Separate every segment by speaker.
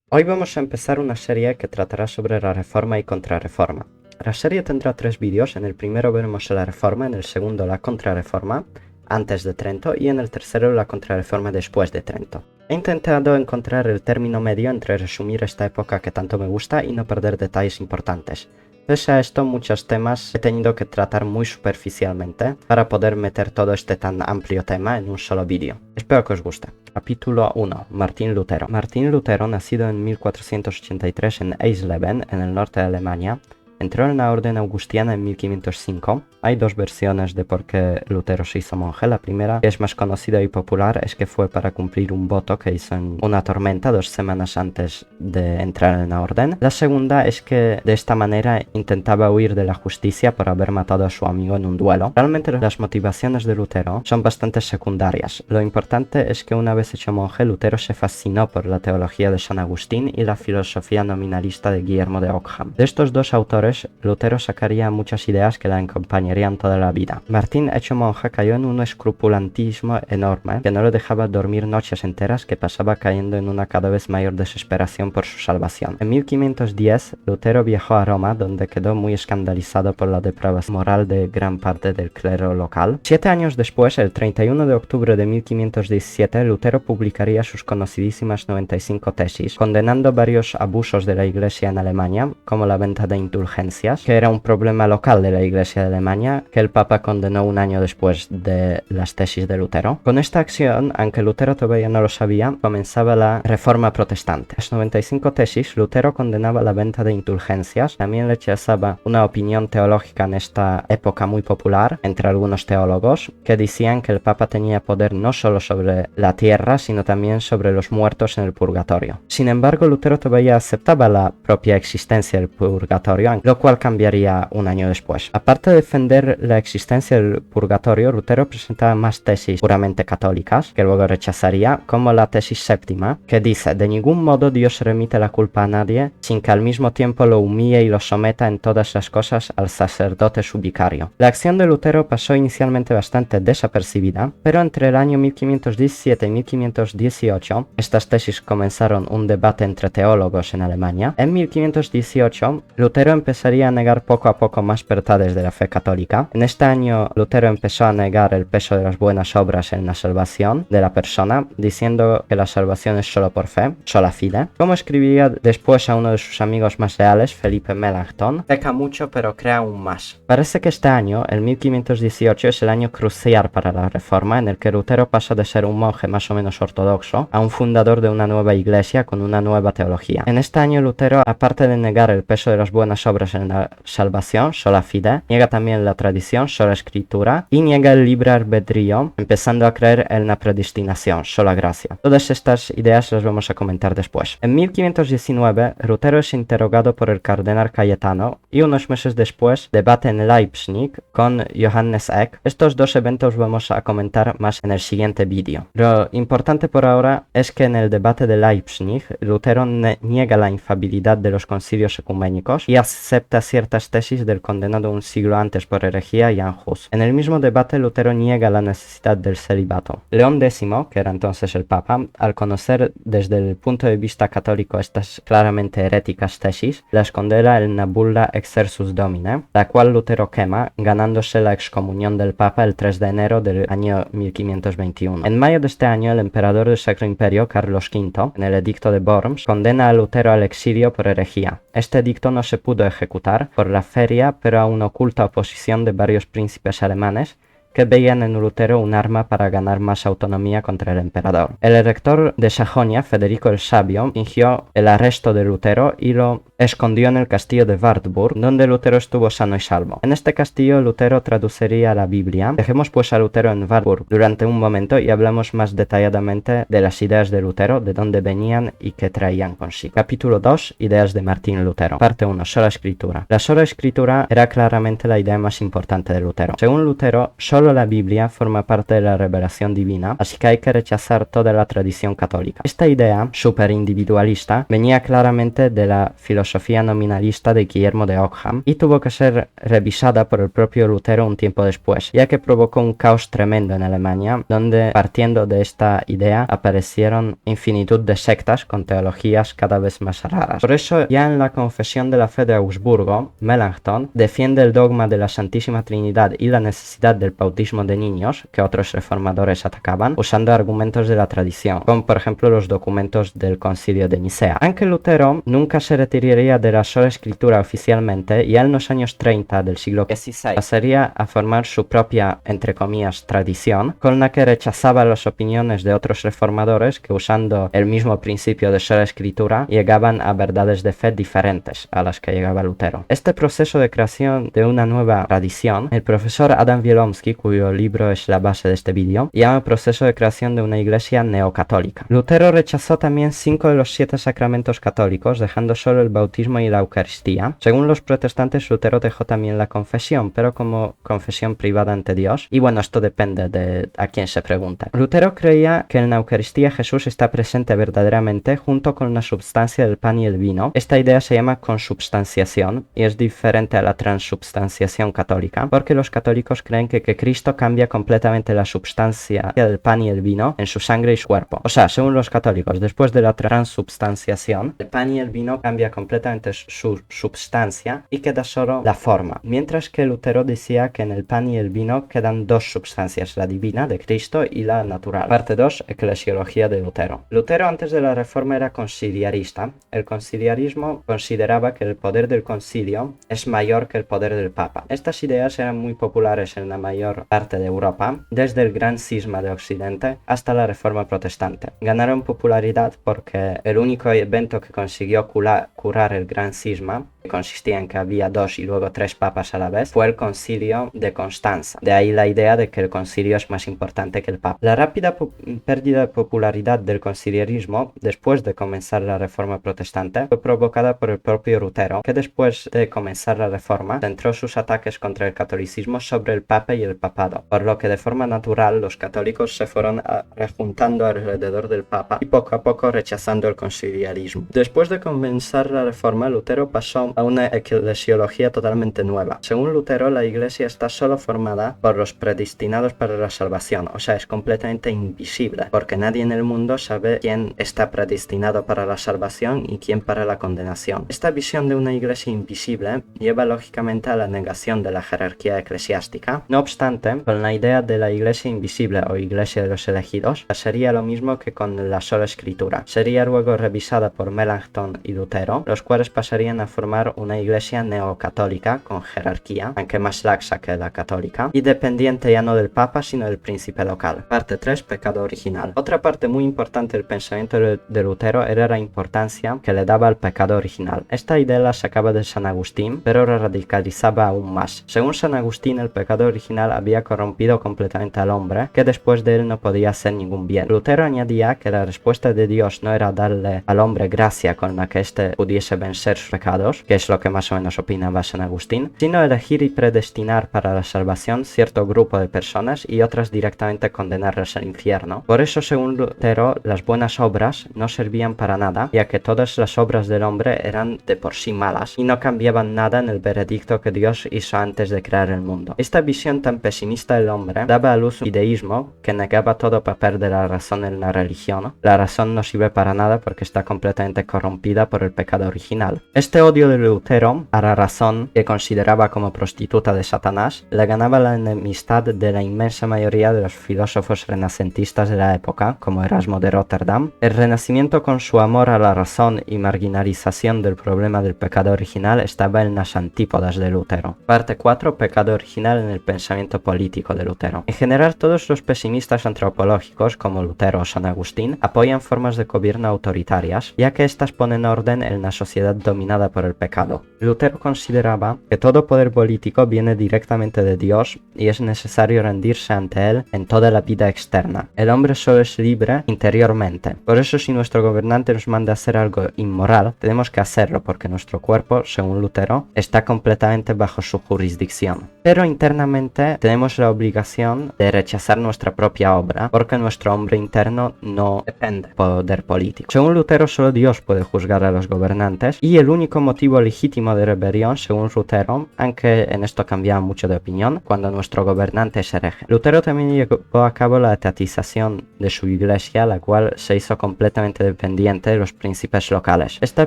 Speaker 1: Hoy vamos a empezar una serie que tratará sobre la Reforma y Contrarreforma. La serie tendrá 3 vídeos, en el primero veremos la Reforma, en el segundo la Contrarreforma, antes de Trento, y en el tercero la Contrarreforma después de Trento. He intentado encontrar el término medio entre resumir esta época que tanto me gusta y no perder detalles importantes. Pese a esto, muchos temas he tenido que tratar muy superficialmente para poder meter todo este tan amplio tema en un solo vídeo. Espero que os guste. Capítulo 1. Martín Lutero. Martín Lutero, nacido en 1483 en Eisleben, en el norte de Alemania, entró en la orden augustiana en 1505. Hay dos versiones de por qué Lutero se hizo monje. La primera, que es más conocida y popular, es que fue para cumplir un voto que hizo en una tormenta 2 semanas antes de entrar en la orden. La segunda es que de esta manera intentaba huir de la justicia por haber matado a su amigo en un duelo. Realmente las motivaciones de Lutero son bastante secundarias. Lo importante es que una vez hecho monje, Lutero se fascinó por la teología de San Agustín y la filosofía nominalista de Guillermo de Ockham. De estos dos autores, Lutero sacaría muchas ideas que la acompañarían toda la vida. Martín, hecho monje, cayó en un escrupulantismo enorme que no le dejaba dormir noches enteras, que pasaba cayendo en una cada vez mayor desesperación por su salvación. En 1510, Lutero viajó a Roma, donde quedó muy escandalizado por la depravación moral de gran parte del clero local. 7 años después, el 31 de octubre de 1517, Lutero publicaría sus conocidísimas 95 tesis, condenando varios abusos de la Iglesia en Alemania, como la venta de indulgencias, que era un problema local de la Iglesia de Alemania, que el Papa condenó un año después de las tesis de Lutero. Con esta acción, aunque Lutero todavía no lo sabía, comenzaba la Reforma Protestante. Las 95 tesis, Lutero condenaba la venta de indulgencias, también rechazaba una opinión teológica en esta época muy popular entre algunos teólogos, que decían que el Papa tenía poder no solo sobre la tierra, sino también sobre los muertos en el purgatorio. Sin embargo, Lutero todavía aceptaba la propia existencia del purgatorio, lo cual cambiaría un año después. Aparte de defender la existencia del purgatorio, Lutero presentaba más tesis puramente católicas, que luego rechazaría, como la tesis séptima, que dice: de ningún modo Dios remite la culpa a nadie, sin que al mismo tiempo lo humille y lo someta en todas las cosas al sacerdote su vicario. La acción de Lutero pasó inicialmente bastante desapercibida, pero entre el año 1517 y 1518, estas tesis comenzaron un debate entre teólogos en Alemania. En 1518, Lutero empezaría a negar poco a poco más verdades de la fe católica. En este año, Lutero empezó a negar el peso de las buenas obras en la salvación de la persona, diciendo que la salvación es solo por fe, sola fide. Como escribiría después a uno de sus amigos más leales, Felipe Melanchthon: peca mucho pero crea aún más. Parece que este año, el 1518, es el año crucial para la Reforma, en el que Lutero pasa de ser un monje más o menos ortodoxo a un fundador de una nueva iglesia con una nueva teología. En este año, Lutero, aparte de negar el peso de las buenas obras en la salvación, sola fide, niega también la tradición, sola escritura, y niega el libre albedrío, empezando a creer en la predestinación, sola gracia. Todas estas ideas las vamos a comentar después. En 1519, Lutero es interrogado por el cardenal Cayetano y unos meses después debate en Leipzig con Johannes Eck. Estos dos eventos vamos a comentar más en el siguiente vídeo. Lo importante por ahora es que en el debate de Leipzig, Lutero niega la infalibilidad de los concilios ecuménicos y acepta ciertas tesis del condenado un siglo antes por herejía, Jan Hus. En el mismo debate, Lutero niega la necesidad del celibato. León X, que era entonces el Papa, al conocer desde el punto de vista católico estas claramente heréticas tesis, las condena en la bulla Exercus Domine, la cual Lutero quema, ganándose la excomunión del Papa el 3 de enero del año 1521. En mayo de este año, el emperador del Sacro Imperio, Carlos V, en el edicto de Worms, condena a Lutero al exilio por herejía. Este edicto no se pudo ejecutar por la feria, pero a una oculta oposición de varios príncipes alemanes que veían en Lutero un arma para ganar más autonomía contra el emperador. El rector de Sajonia, Federico el Sabio, fingió el arresto de Lutero y lo escondió en el castillo de Wartburg, donde Lutero estuvo sano y salvo. En este castillo, Lutero traduciría la Biblia. Dejemos pues a Lutero en Wartburg durante un momento y hablamos más detalladamente de las ideas de Lutero, de dónde venían y qué traían consigo. Capítulo 2. Ideas de Martín Lutero. Parte 1. Sola escritura. La sola escritura era claramente la idea más importante de Lutero. Según Lutero, solo solo la Biblia forma parte de la revelación divina, así que hay que rechazar toda la tradición católica. Esta idea superindividualista venía claramente de la filosofía nominalista de Guillermo de Ockham y tuvo que ser revisada por el propio Lutero un tiempo después, ya que provocó un caos tremendo en Alemania, donde partiendo de esta idea aparecieron infinitud de sectas con teologías cada vez más raras. Por eso, ya en la Confesión de la Fe de Augsburgo, Melanchthon defiende el dogma de la Santísima Trinidad y la necesidad del bautismo de niños, que otros reformadores atacaban, usando argumentos de la tradición, como por ejemplo los documentos del Concilio de Nicea. Aunque Lutero nunca se retiraría de la sola escritura oficialmente, ya en los años 30 del siglo XVI pasaría a formar su propia, entre comillas, tradición, con la que rechazaba las opiniones de otros reformadores que, usando el mismo principio de sola escritura, llegaban a verdades de fe diferentes a las que llegaba Lutero. Este proceso de creación de una nueva tradición, el profesor Adam Wielomski, cuyo libro es la base de este vídeo, llama proceso de creación de una iglesia neocatólica. Lutero rechazó también 5 de los 7 sacramentos católicos, dejando solo el bautismo y la Eucaristía. Según los protestantes, Lutero dejó también la confesión, pero como confesión privada ante Dios. Y bueno, esto depende de a quién se pregunta. Lutero creía que en la Eucaristía Jesús está presente verdaderamente junto con la substancia del pan y el vino. Esta idea se llama consubstanciación y es diferente a la transubstanciación católica, porque los católicos creen que Cristo cambia completamente la substancia del pan y el vino en su sangre y su cuerpo. O sea, según los católicos, después de la transubstanciación, el pan y el vino cambia completamente su substancia y queda solo la forma, mientras que Lutero decía que en el pan y el vino quedan dos substancias, la divina de Cristo y la natural. Parte 2, Eclesiología de Lutero. Lutero antes de la Reforma era conciliarista. El conciliarismo consideraba que el poder del concilio es mayor que el poder del Papa. Estas ideas eran muy populares en la mayor parte de Europa, desde el Gran Cisma de Occidente hasta la Reforma Protestante. Ganaron popularidad porque el único evento que consiguió curar el Gran Cisma, que consistía en que había 2 y luego 3 papas a la vez, fue el Concilio de Constanza. De ahí la idea de que el concilio es más importante que el Papa. La rápida pérdida de popularidad del conciliarismo después de comenzar la Reforma Protestante fue provocada por el propio Lutero, que después de comenzar la Reforma centró sus ataques contra el catolicismo sobre el Papa y el papado, por lo que de forma natural los católicos se fueron rejuntando alrededor del Papa y poco a poco rechazando el conciliarismo. Después de comenzar la Reforma, Lutero pasó a una eclesiología totalmente nueva. Según Lutero, la Iglesia está solo formada por los predestinados para la salvación, o sea, es completamente invisible, porque nadie en el mundo sabe quién está predestinado para la salvación y quién para la condenación. Esta visión de una Iglesia invisible lleva lógicamente a la negación de la jerarquía eclesiástica. No obstante, con la idea de la Iglesia invisible o Iglesia de los elegidos, pasaría lo mismo que con la sola escritura. Sería luego revisada por Melanchthon y Lutero, los cuales pasarían a formar una Iglesia neocatólica con jerarquía, aunque más laxa que la católica, y dependiente ya no del Papa sino del príncipe local. Parte 3, pecado original. Otra parte muy importante del pensamiento de Lutero era la importancia que le daba al pecado original. Esta idea la sacaba de San Agustín, pero la radicalizaba aún más. Según San Agustín, el pecado original había corrompido completamente al hombre, que después de él no podía hacer ningún bien. Lutero añadía que la respuesta de Dios no era darle al hombre gracia con la que éste pudiese vencer sus pecados, que es lo que más o menos opinaba San Agustín, sino elegir y predestinar para la salvación cierto grupo de personas y otras directamente condenarlas al infierno. Por eso, según Lutero, las buenas obras no servían para nada, ya que todas las obras del hombre eran de por sí malas y no cambiaban nada en el veredicto que Dios hizo antes de crear el mundo. Esta visión tan pesimista del hombre daba a luz un ideísmo que negaba todo papel de la razón en la religión. La razón no sirve para nada porque está completamente corrompida por el pecado original. Este odio de Lutero a la razón, que consideraba como prostituta de Satanás, le ganaba la enemistad de la inmensa mayoría de los filósofos renacentistas de la época, como Erasmo de Rotterdam. El Renacimiento, con su amor a la razón y marginalización del problema del pecado original, estaba en las antípodas de Lutero. Parte 4, pecado original en el pensamiento político de Lutero. En general, todos los pesimistas antropológicos, como Lutero o San Agustín, apoyan formas de gobierno autoritarias, ya que éstas ponen orden en la sociedad dominada por el pecado pecado. Lutero consideraba que todo poder político viene directamente de Dios y es necesario rendirse ante él en toda la vida externa. El hombre solo es libre interiormente. Por eso, si nuestro gobernante nos manda a hacer algo inmoral, tenemos que hacerlo porque nuestro cuerpo, según Lutero, está completamente bajo su jurisdicción. Pero internamente tenemos la obligación de rechazar nuestra propia obra porque nuestro hombre interno no depende del poder político. Según Lutero, solo Dios puede juzgar a los gobernantes y el único motivo legítimo de rebelión, según Lutero, aunque en esto cambiaba mucho de opinión, cuando nuestro gobernante es hereje. Lutero también llevó a cabo la etatización de su iglesia, la cual se hizo completamente dependiente de los príncipes locales. Esta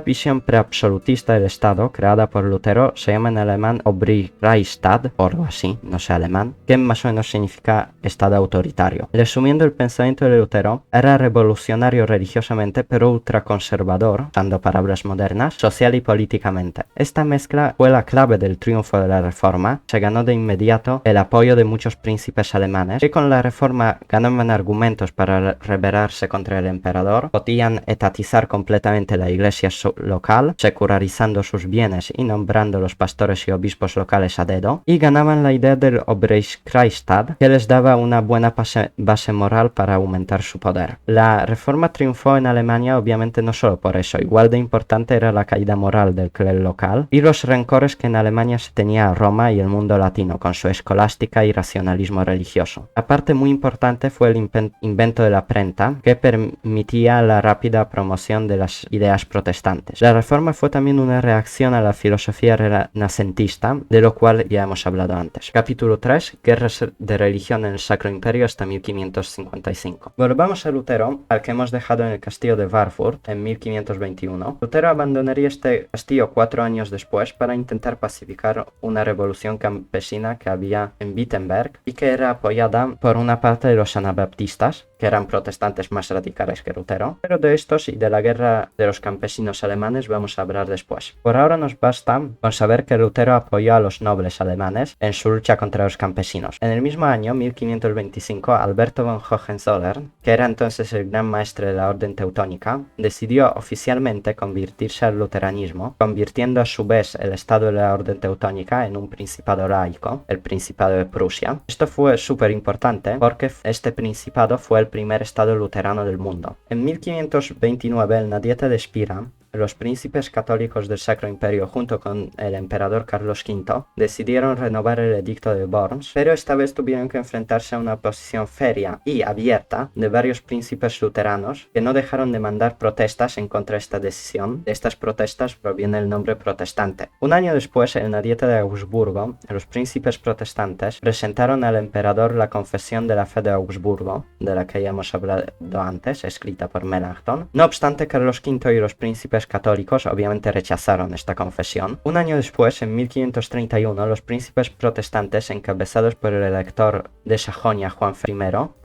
Speaker 1: visión preabsolutista del Estado, creada por Lutero, se llama en alemán Obrigkeitsstaat, o algo así, no sé alemán, que más o menos significa Estado autoritario. Resumiendo, el pensamiento de Lutero era revolucionario religiosamente, pero ultraconservador, usando palabras modernas, social y políticamente. Esta mezcla fue la clave del triunfo de la Reforma. Se ganó de inmediato el apoyo de muchos príncipes alemanes, que con la Reforma ganaban argumentos para rebelarse contra el emperador, podían etatizar completamente la iglesia local, secularizando sus bienes y nombrando los pastores y obispos locales a dedo, y ganaban la idea del Obrigkeitsstaat, que les daba una buena base moral para aumentar su poder. La Reforma triunfó en Alemania, obviamente no solo por eso, igual de importante era la caída moral del clero local y los rencores que en Alemania se tenía a Roma y el mundo latino con su escolástica y racionalismo religioso. Aparte, muy importante fue el invento de la imprenta, que permitía la rápida promoción de las ideas protestantes. La Reforma fue también una reacción a la filosofía renacentista, de lo cual ya hemos hablado antes. Capítulo 3. Guerras de religión en el Sacro Imperio hasta 1555. Volvamos a Lutero, al que hemos dejado en el castillo de Warfurt en 1521. Lutero abandonaría este castillo 4 años después para intentar pacificar una revolución campesina que había en Wittenberg y que era apoyada por una parte de los anabaptistas, que eran protestantes más radicales que Lutero, pero de estos y de la guerra de los campesinos alemanes vamos a hablar después. Por ahora nos basta con saber que Lutero apoyó a los nobles alemanes en su lucha contra los campesinos. En el mismo año, 1525, Alberto von Hohenzollern, que era entonces el gran maestre de la orden teutónica, decidió oficialmente convertirse al luteranismo, convirtiendo a su vez el estado de la orden teutónica en un principado laico, el Principado de Prusia. Esto fue súper importante porque este principado fue el primer estado luterano del mundo. En 1529, en la Dieta de Spira, los príncipes católicos del Sacro Imperio junto con el emperador Carlos V decidieron renovar el edicto de Worms, pero esta vez tuvieron que enfrentarse a una oposición férrea y abierta de varios príncipes luteranos que no dejaron de mandar protestas en contra de esta decisión. De estas protestas proviene el nombre protestante. Un año después, en la Dieta de Augsburgo, los príncipes protestantes presentaron al emperador la Confesión de la Fe de Augsburgo, de la que ya hemos hablado antes, escrita por Melanchthon. No obstante, Carlos V y los príncipes católicos obviamente rechazaron esta confesión. Un año después, en 1531, los príncipes protestantes, encabezados por el elector de Sajonia Juan I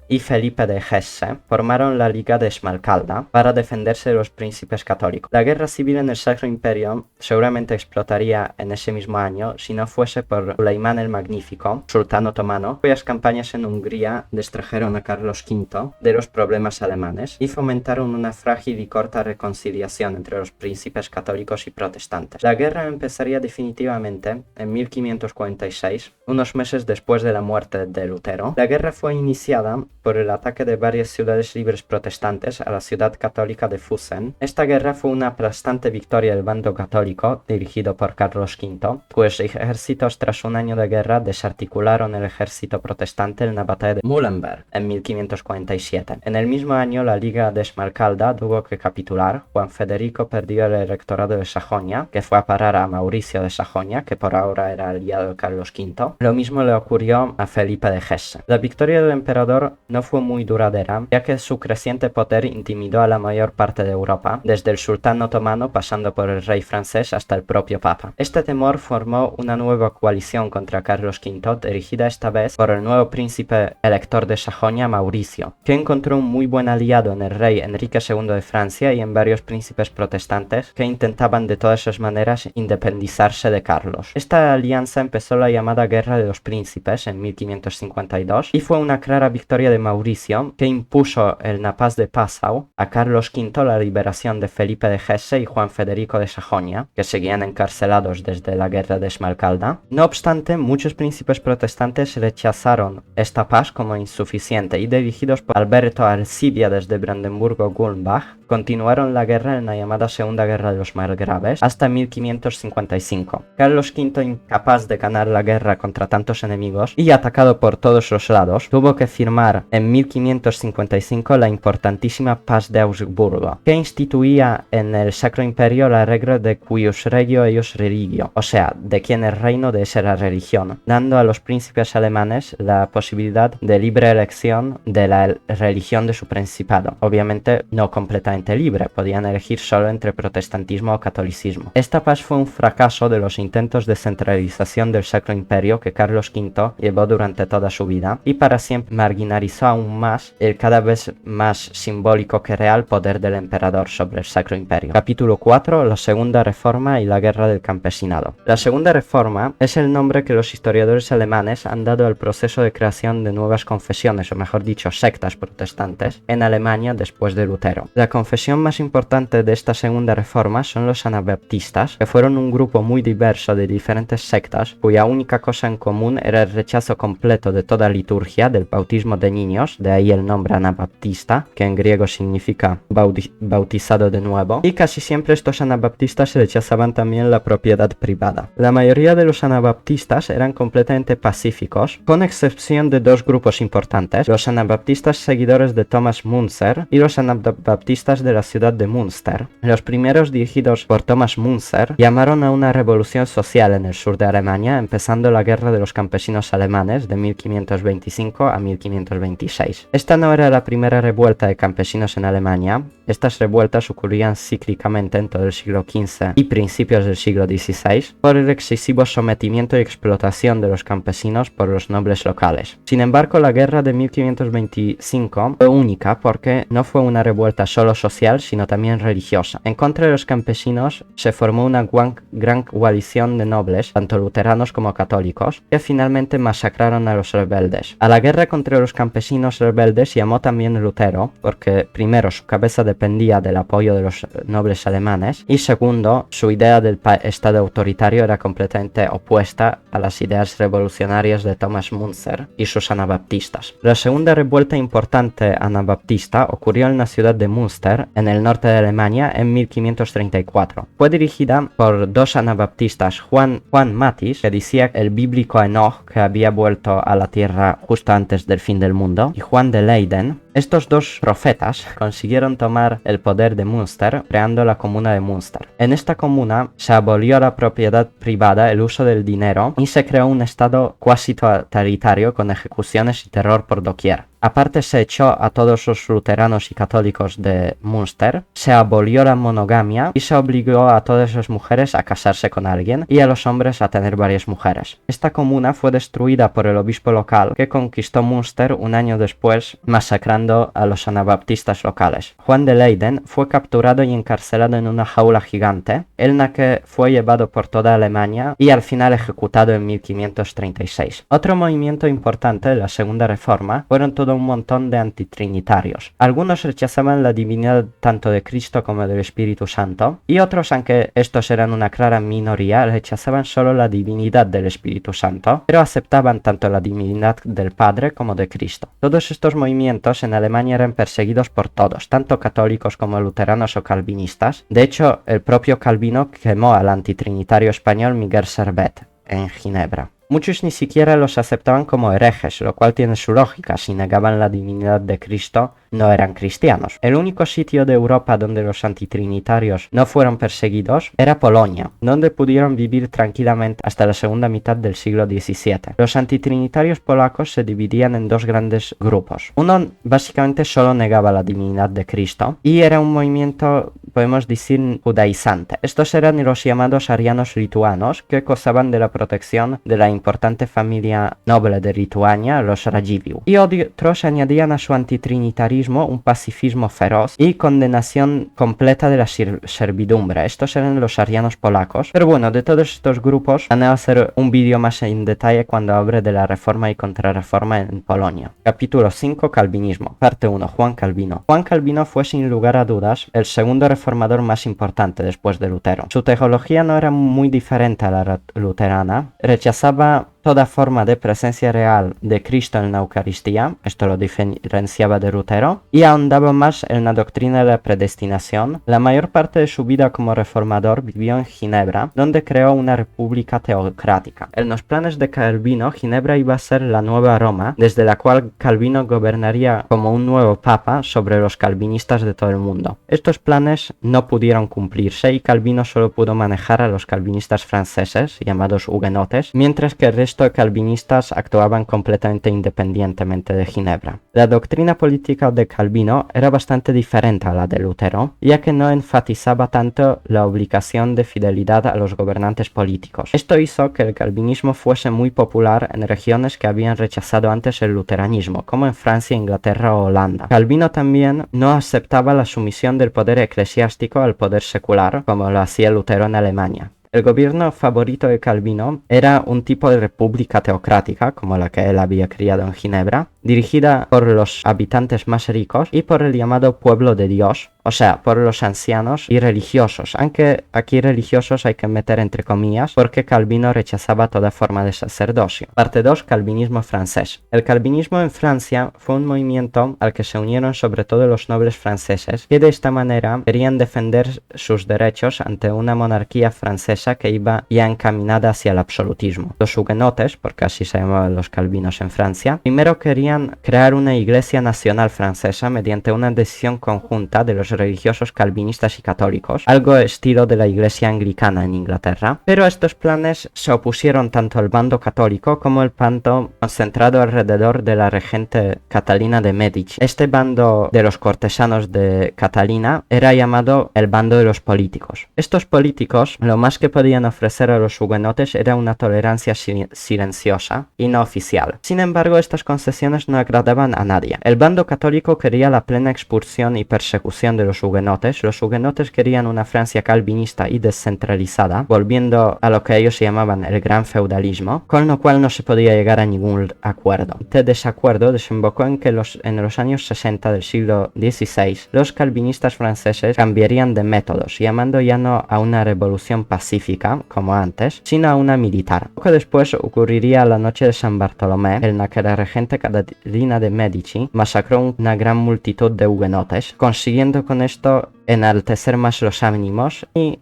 Speaker 1: y Felipe de Hesse, formaron la Liga de Esmalcalda para defenderse de los príncipes católicos. La guerra civil en el Sacro Imperio seguramente explotaría en ese mismo año si no fuese por Suleimán el Magnífico, sultán otomano, cuyas campañas en Hungría distrajeron a Carlos V de los problemas alemanes y fomentaron una frágil y corta reconciliación entre los príncipes católicos y protestantes. La guerra empezaría definitivamente en 1546, unos meses después de la muerte de Lutero. La guerra fue iniciada por el ataque de varias ciudades libres protestantes a la ciudad católica de Füssen. Esta guerra fue una aplastante victoria del bando católico, dirigido por Carlos V, pues ejércitos tras un año de guerra desarticularon el ejército protestante en la batalla de Mühlenberg en 1547. En el mismo año, la Liga de Esmalcalda tuvo que capitular. Juan Federico perdió el electorado de Sajonia, que fue a parar a Mauricio de Sajonia, que por ahora era aliado de Carlos V. Lo mismo le ocurrió a Felipe de Hesse. La victoria del emperador no fue muy duradera, ya que su creciente poder intimidó a la mayor parte de Europa, desde el sultán otomano pasando por el rey francés hasta el propio papa. Este temor formó una nueva coalición contra Carlos V, dirigida esta vez por el nuevo príncipe elector de Sajonia, Mauricio, que encontró un muy buen aliado en el rey Enrique II de Francia y en varios príncipes protestantes que intentaban de todas sus maneras independizarse de Carlos. Esta alianza empezó la llamada Guerra de los Príncipes en 1552 y fue una clara victoria de Mauricio, que impuso en la paz de Passau a Carlos V la liberación de Felipe de Hesse y Juan Federico de Sajonia, que seguían encarcelados desde la guerra de Esmalcalda. No obstante, muchos príncipes protestantes rechazaron esta paz como insuficiente y, dirigidos por Alberto Alcibiades de Brandenburgo-Gulmbach, continuaron la guerra en la llamada Segunda Guerra de los Margraves hasta 1555. Carlos V, incapaz de ganar la guerra contra tantos enemigos y atacado por todos los lados, tuvo que firmar en 1555 la importantísima Paz de Augsburgo, que instituía en el Sacro Imperio la regla de cuius regio eius religio, o sea, de quien el reino de esa la religión, dando a los príncipes alemanes la posibilidad de libre elección de la religión de su principado. Obviamente no completamente libre, podían elegir solo entre protestantismo o catolicismo. Esta paz fue un fracaso de los intentos de centralización del Sacro Imperio que Carlos V llevó durante toda su vida y para siempre marginalizó aún más el cada vez más simbólico que real poder del emperador sobre el Sacro Imperio. Capítulo 4. La Segunda Reforma y la Guerra del Campesinado. La Segunda Reforma es el nombre que los historiadores alemanes han dado al proceso de creación de nuevas confesiones, o mejor dicho, sectas protestantes, en Alemania después de Lutero. La confesión más importante de esta Segunda Reforma son los anabaptistas, que fueron un grupo muy diverso de diferentes sectas, cuya única cosa en común era el rechazo completo de toda liturgia, del bautismo de niños, de ahí el nombre anabaptista, que en griego significa bautizado de nuevo, y casi siempre estos anabaptistas rechazaban también la propiedad privada. La mayoría de los anabaptistas eran completamente pacíficos, con excepción de dos grupos importantes, los anabaptistas seguidores de Thomas Müntzer y los anabaptistas de la ciudad de Münster. Los primeros, dirigidos por Thomas Müntzer, llamaron a una revolución social en el sur de Alemania, empezando la Guerra de los Campesinos Alemanes de 1525 a 1526. Esta no era la primera revuelta de campesinos en Alemania. Estas revueltas ocurrían cíclicamente en todo el siglo XV y principios del siglo XVI por el excesivo sometimiento y explotación de los campesinos por los nobles locales. Sin embargo, la guerra de 1525 fue única porque no fue una revuelta solo social, sino también religiosa. En contra de los campesinos se formó una gran coalición de nobles, tanto luteranos como católicos, que finalmente masacraron a los rebeldes. A la guerra contra los campesinos rebeldes llamó también Lutero, porque primero su cabeza dependía del apoyo de los nobles alemanes y segundo, su idea del Estado autoritario era completamente opuesta a las ideas revolucionarias de Thomas Müntzer y sus anabaptistas. La segunda revuelta importante anabaptista ocurrió en la ciudad de Münster, en el norte de Alemania, en 1534. Fue dirigida por dos anabaptistas, Juan Matis, que decía el bíblico Enoch que había vuelto a la tierra justo antes del fin del mundo, y Juan de Leyden. Estos dos profetas consiguieron tomar el poder de Münster, creando la comuna de Münster. En esta comuna se abolió la propiedad privada, el uso del dinero y se creó un estado cuasi totalitario con ejecuciones y terror por doquier. Aparte, se echó a todos los luteranos y católicos de Münster, se abolió la monogamia y se obligó a todas las mujeres a casarse con alguien y a los hombres a tener varias mujeres. Esta comuna fue destruida por el obispo local, que conquistó Münster un año después, masacrando a los anabaptistas locales. Juan de Leyden fue capturado y encarcelado en una jaula gigante, en la que fue llevado por toda Alemania y al final ejecutado en 1536. Otro movimiento importante de la Segunda Reforma fueron todo un montón de antitrinitarios. Algunos rechazaban la divinidad tanto de Cristo como del Espíritu Santo, y otros, aunque estos eran una clara minoría, rechazaban solo la divinidad del Espíritu Santo, pero aceptaban tanto la divinidad del Padre como de Cristo. Todos estos movimientos en Alemania eran perseguidos por todos, tanto católicos como luteranos o calvinistas. De hecho, el propio Calvino quemó al antitrinitario español Miguel Servet en Ginebra. Muchos ni siquiera los aceptaban como herejes, lo cual tiene su lógica. Si negaban la divinidad de Cristo, no eran cristianos. El único sitio de Europa donde los antitrinitarios no fueron perseguidos era Polonia, donde pudieron vivir tranquilamente hasta la segunda mitad del siglo XVII. Los antitrinitarios polacos se dividían en dos grandes grupos. Uno básicamente solo negaba la divinidad de Cristo y era un movimiento podemos decir, judaizante. Estos eran los llamados arianos lituanos, que gozaban de la protección de la importante familia noble de Lituania, los Radziwiłł. Y otros añadían a su antitrinitarismo un pacifismo feroz y condenación completa de la servidumbre. Estos eran los arianos polacos. Pero bueno, de todos estos grupos, planeo hacer un vídeo más en detalle cuando hable de la reforma y contrarreforma en Polonia. Capítulo 5. Calvinismo. Parte 1. Juan Calvino. Juan Calvino fue sin lugar a dudas el segundo reformador más importante después de Lutero. Su teología no era muy diferente a la luterana. Rechazaba toda forma de presencia real de Cristo en la Eucaristía, esto lo diferenciaba de Lutero, y ahondaba más en la doctrina de la predestinación. La mayor parte de su vida como reformador vivió en Ginebra, donde creó una república teocrática. En los planes de Calvino, Ginebra iba a ser la nueva Roma, desde la cual Calvino gobernaría como un nuevo papa sobre los calvinistas de todo el mundo. Estos planes no pudieron cumplirse y Calvino solo pudo manejar a los calvinistas franceses, llamados hugonotes, mientras que el resto de calvinistas actuaban completamente independientemente de Ginebra. La doctrina política de Calvino era bastante diferente a la de Lutero, ya que no enfatizaba tanto la obligación de fidelidad a los gobernantes políticos. Esto hizo que el calvinismo fuese muy popular en regiones que habían rechazado antes el luteranismo, como en Francia, Inglaterra o Holanda. Calvino también no aceptaba la sumisión del poder eclesiástico al poder secular, como lo hacía Lutero en Alemania. El gobierno favorito de Calvino era un tipo de república teocrática, como la que él había criado en Ginebra, dirigida por los habitantes más ricos y por el llamado pueblo de Dios, o sea, por los ancianos y religiosos, aunque aquí religiosos hay que meter entre comillas, porque Calvino rechazaba toda forma de sacerdocio. Parte 2. Calvinismo francés. El calvinismo en Francia fue un movimiento al que se unieron sobre todo los nobles franceses, que de esta manera querían defender sus derechos ante una monarquía francesa que iba ya encaminada hacia el absolutismo. Los hugonotes, porque así se llamaban los calvinos en Francia, primero querían crear una iglesia nacional francesa mediante una decisión conjunta de los religiosos calvinistas y católicos, algo estilo de la iglesia anglicana en Inglaterra, pero estos planes se opusieron tanto al bando católico como el bando concentrado alrededor de la regente Catalina de Medici. Este bando de los cortesanos de Catalina era llamado el bando de los políticos. Estos políticos lo más que podían ofrecer a los hugonotes era una tolerancia silenciosa y no oficial. Sin embargo, estas concesiones no agradaban a nadie. El bando católico quería la plena expulsión y persecución de los hugonotes querían una Francia calvinista y descentralizada, volviendo a lo que ellos llamaban el gran feudalismo, con lo cual no se podía llegar a ningún acuerdo. Este desacuerdo desembocó en que en los años 60 del siglo XVI, los calvinistas franceses cambiarían de métodos, llamando ya no a una revolución pacífica, como antes, sino a una militar. Poco después ocurriría la noche de San Bartolomé, en la que la regente Catalina de Medici masacró una gran multitud de hugonotes, consiguiendo con esto enaltecer más los ánimos y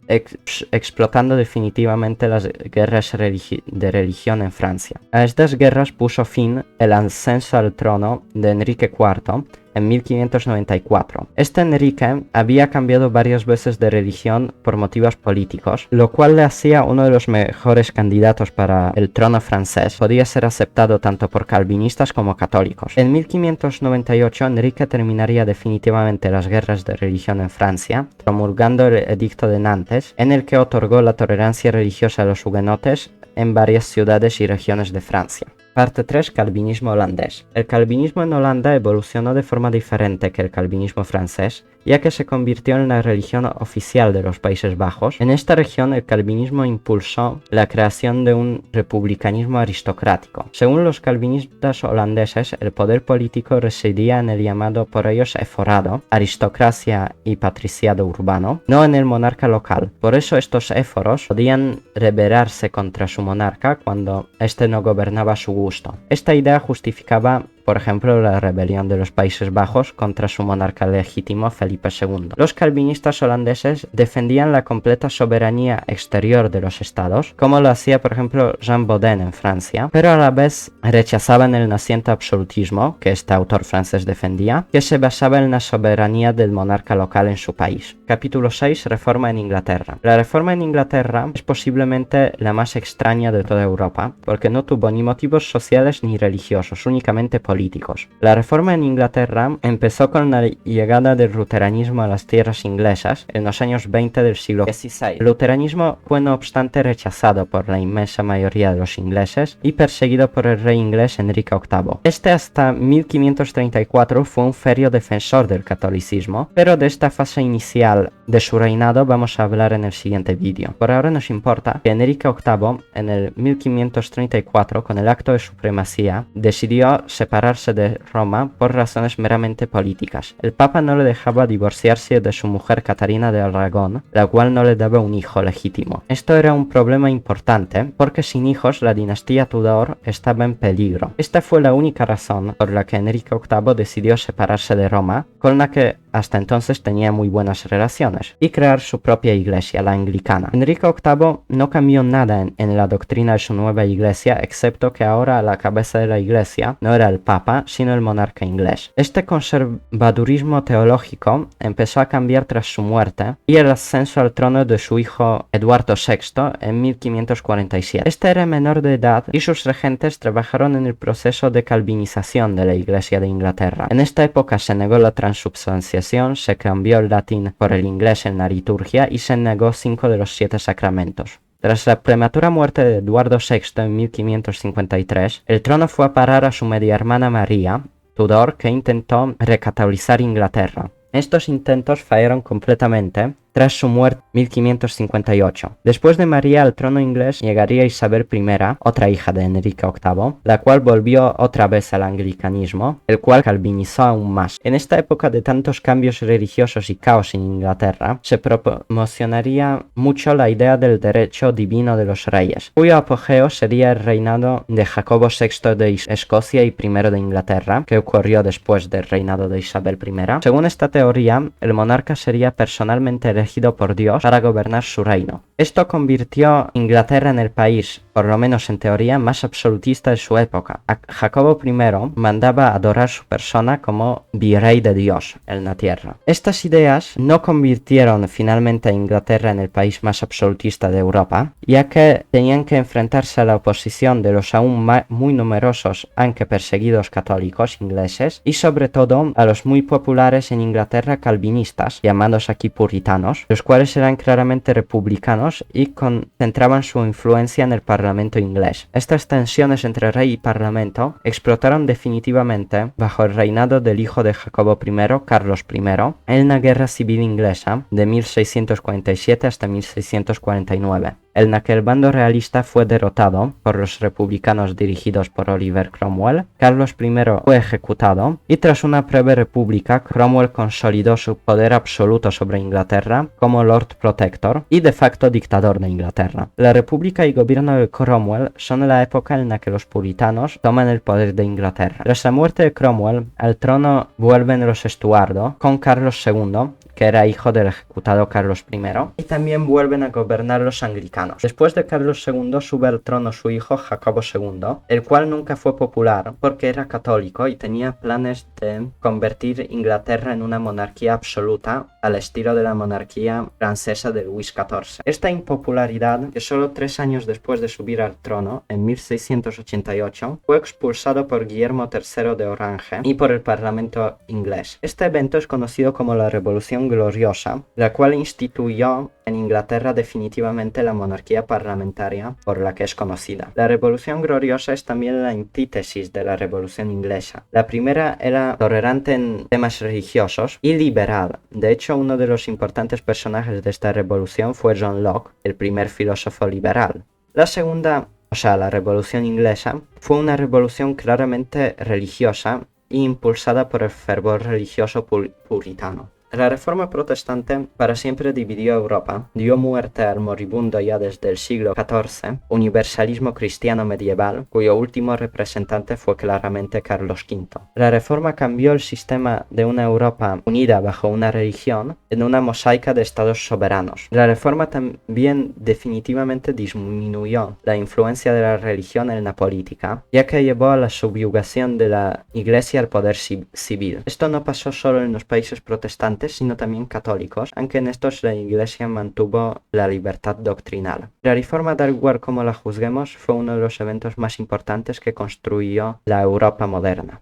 Speaker 1: explotando definitivamente las guerras de religión en Francia. A estas guerras puso fin el ascenso al trono de Enrique IV en 1594. Este Enrique había cambiado varias veces de religión por motivos políticos, lo cual le hacía uno de los mejores candidatos para el trono francés. Podía ser aceptado tanto por calvinistas como católicos. En 1598 Enrique terminaría definitivamente las guerras de religión en Francia, promulgando el Edicto de Nantes, en el que otorgó la tolerancia religiosa a los hugonotes en varias ciudades y regiones de Francia. Parte 3. Calvinismo holandés. El calvinismo en Holanda evolucionó de forma diferente que el calvinismo francés, ya que se convirtió en la religión oficial de los Países Bajos. En esta región el calvinismo impulsó la creación de un republicanismo aristocrático. Según los calvinistas holandeses, el poder político residía en el llamado por ellos eforado, aristocracia y patriciado urbano, no en el monarca local. Por eso estos éforos podían rebelarse contra su monarca cuando éste no gobernaba a su gusto. Esta idea justificaba, por ejemplo, la rebelión de los Países Bajos contra su monarca legítimo Felipe II. Los calvinistas holandeses defendían la completa soberanía exterior de los estados, como lo hacía, por ejemplo, Jean Bodin en Francia, pero a la vez rechazaban el naciente absolutismo que este autor francés defendía, que se basaba en la soberanía del monarca local en su país. Capítulo 6. Reforma en Inglaterra. La reforma en Inglaterra es posiblemente la más extraña de toda Europa, porque no tuvo ni motivos sociales ni religiosos, únicamente políticos. políticos. La reforma en Inglaterra empezó con la llegada del luteranismo a las tierras inglesas en los años 20 del siglo XVI. El luteranismo fue no obstante rechazado por la inmensa mayoría de los ingleses y perseguido por el rey inglés Enrique VIII. Este hasta 1534 fue un férreo defensor del catolicismo, pero de esta fase inicial de su reinado vamos a hablar en el siguiente vídeo. Por ahora nos importa que Enrique VIII en el 1534, con el acto de supremacía, decidió separarse de Roma por razones meramente políticas. El Papa no le dejaba divorciarse de su mujer Catarina de Aragón, la cual no le daba un hijo legítimo. Esto era un problema importante porque sin hijos la dinastía Tudor estaba en peligro. Esta fue la única razón por la que Enrique VIII decidió separarse de Roma, con la que hasta entonces tenía muy buenas relaciones, y crear su propia iglesia, la anglicana. Enrique VIII no cambió nada en la doctrina de su nueva iglesia, excepto que ahora a la cabeza de la iglesia no era el Papa, sino el monarca inglés. Este conservadurismo teológico empezó a cambiar tras su muerte y el ascenso al trono de su hijo Eduardo VI en 1547. Este era menor de edad y sus regentes trabajaron en el proceso de calvinización de la Iglesia de Inglaterra. En esta época se negó la transubstanciación, se cambió el latín por el inglés en la liturgia y se negó 5 de los 7 sacramentos. Tras la prematura muerte de Eduardo VI en 1553, el trono fue a parar a su media hermana María Tudor, que intentó recatolizar Inglaterra. Estos intentos fallaron completamente tras su muerte en 1558. Después de María al trono inglés llegaría Isabel I, otra hija de Enrique VIII, la cual volvió otra vez al anglicanismo, el cual calvinizó aún más. En esta época de tantos cambios religiosos y caos en Inglaterra, se promocionaría mucho la idea del derecho divino de los reyes, cuyo apogeo sería el reinado de Jacobo VI de Escocia y I de Inglaterra, que ocurrió después del reinado de Isabel I. Según esta teoría, el monarca sería personalmente elegido por Dios para gobernar su reino. Esto convirtió Inglaterra en el país, por lo menos en teoría, más absolutista de su época. Jacobo I mandaba adorar su persona como virrey de Dios en la tierra. Estas ideas no convirtieron finalmente a Inglaterra en el país más absolutista de Europa, ya que tenían que enfrentarse a la oposición de los aún muy numerosos, aunque perseguidos católicos ingleses, y sobre todo a los muy populares en Inglaterra calvinistas, llamados aquí puritanos, los cuales eran claramente republicanos y concentraban su influencia en el Parlamento inglés. Estas tensiones entre rey y Parlamento explotaron definitivamente bajo el reinado del hijo de Jacobo I, Carlos I, en la Guerra Civil Inglesa de 1647 hasta 1649, en la que el bando realista fue derrotado por los republicanos dirigidos por Oliver Cromwell. Carlos I fue ejecutado y tras una breve república, Cromwell consolidó su poder absoluto sobre Inglaterra como Lord Protector y de facto dictador de Inglaterra. La república y gobierno de Cromwell son la época en la que los puritanos toman el poder de Inglaterra. Tras la muerte de Cromwell, al trono vuelven los Estuardo con Carlos II, que era hijo del ejecutado Carlos I, y también vuelven a gobernar los anglicanos. Después de Carlos II sube al trono su hijo Jacobo II, el cual nunca fue popular porque era católico y tenía planes de convertir Inglaterra en una monarquía absoluta al estilo de la monarquía francesa de Luis XIV. Esta impopularidad, que solo 3 años después de subir al trono, en 1688, fue expulsado por Guillermo III de Orange y por el Parlamento inglés. Este evento es conocido como la Revolución Gloriosa, la cual instituyó en Inglaterra definitivamente la monarquía parlamentaria por la que es conocida. La Revolución Gloriosa es también la antítesis de la Revolución Inglesa. La primera era tolerante en temas religiosos y liberal. De hecho, uno de los importantes personajes de esta revolución fue John Locke, el primer filósofo liberal. La segunda, la Revolución Inglesa, fue una revolución claramente religiosa e impulsada por el fervor religioso puritano. La Reforma Protestante para siempre dividió Europa, dio muerte al moribundo ya desde el siglo XIV universalismo cristiano medieval, cuyo último representante fue claramente Carlos V. La Reforma cambió el sistema de una Europa unida bajo una religión en una mosaica de estados soberanos. La Reforma también definitivamente disminuyó la influencia de la religión en la política, ya que llevó a la subyugación de la Iglesia al poder civil. Esto no pasó solo en los países protestantes, sino también católicos, aunque en estos la Iglesia mantuvo la libertad doctrinal. La Reforma, tal igual como la juzguemos, fue uno de los eventos más importantes que construyó la Europa moderna.